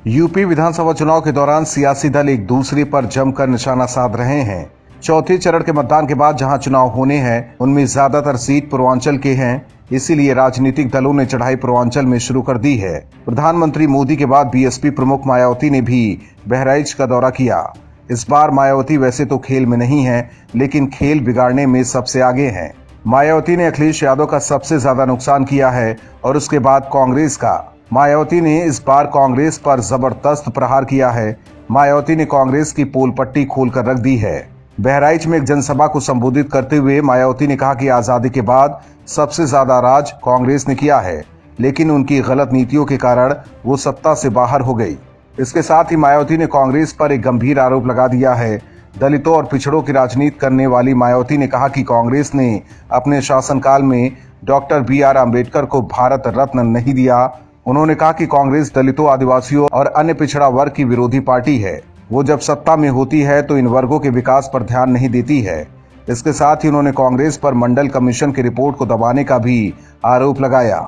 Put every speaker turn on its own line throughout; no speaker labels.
UP विधानसभा चुनाव के दौरान सियासी दल एक दूसरे पर जमकर निशाना साध रहे हैं। चौथे चरण के मतदान के बाद जहां चुनाव होने हैं, उनमें ज्यादातर सीट पूर्वांचल के हैं। इसीलिए राजनीतिक दलों ने चढ़ाई पूर्वांचल में शुरू कर दी है। प्रधानमंत्री मोदी के बाद बीएसपी प्रमुख मायावती ने भी बहराइच का दौरा किया। इस बार मायावती वैसे तो खेल में नहीं है, लेकिन खेल बिगाड़ने में सबसे आगे हैं। मायावती ने अखिलेश यादव का सबसे ज्यादा नुकसान किया है और उसके बाद कांग्रेस का। मायावती ने इस बार कांग्रेस पर जबरदस्त प्रहार किया है। मायावती ने कांग्रेस की पोल पट्टी खोलकर रख दी है। बहराइच में एक जनसभा को संबोधित करते हुए मायावती ने कहा कि आजादी के बाद सबसे ज्यादा राज कांग्रेस ने किया है, लेकिन उनकी गलत नीतियों के कारण वो सत्ता से बाहर हो गई। इसके साथ ही मायावती ने कांग्रेस पर एक गंभीर आरोप लगा दिया है। दलितों और पिछड़ों की राजनीति करने वाली मायावती ने कहा कि कांग्रेस ने अपने शासनकाल में डॉक्टर BR अम्बेडकर को भारत रत्न नहीं दिया। उन्होंने कहा कि कांग्रेस दलितों, आदिवासियों और अन्य पिछड़ा वर्ग की विरोधी पार्टी है। वो जब सत्ता में होती है तो इन वर्गों के विकास पर ध्यान नहीं देती है। इसके साथ ही उन्होंने कांग्रेस पर मंडल कमीशन की रिपोर्ट को दबाने का भी आरोप लगाया।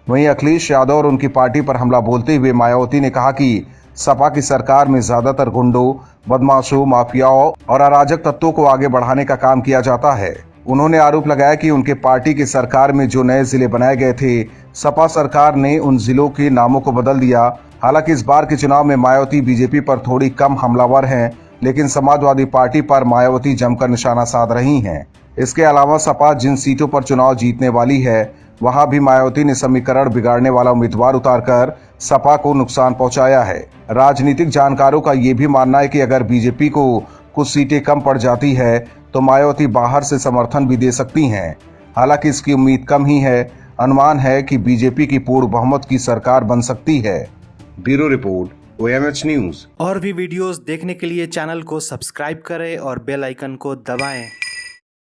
वहीं अखिलेश यादव और उनकी पार्टी पर हमला बोलते हुए मायावती ने कहा कि सपा की सरकार में ज्यादातर गुंडों, बदमाशों, माफियाओं और अराजक तत्वों को आगे बढ़ाने का काम किया जाता है। उन्होंने आरोप लगाया कि उनके पार्टी की सरकार में जो नए जिले बनाए गए थे, सपा सरकार ने उन जिलों के नामों को बदल दिया। हालांकि इस बार के चुनाव में मायावती बीजेपी पर थोड़ी कम हमलावर हैं, लेकिन समाजवादी पार्टी पर मायावती जमकर निशाना साध रही हैं। इसके अलावा सपा जिन सीटों पर चुनाव जीतने वाली है, वहां भी मायावती ने समीकरण बिगाड़ने वाला उम्मीदवार उतारकर सपा को नुकसान पहुंचाया है। राजनीतिक जानकारों का ये भी मानना है कि अगर बीजेपी को कुछ सीटें कम पड़ जाती है तो मायावती बाहर से समर्थन भी दे सकती हैं। हालांकि इसकी उम्मीद कम ही है। अनुमान है कि बीजेपी की पूर्ण बहुमत की सरकार बन सकती है। Bureau report, OMH news.
और भी वीडियोस देखने के लिए चैनल को सब्सक्राइब करें और बेल आइकन को दबाएं।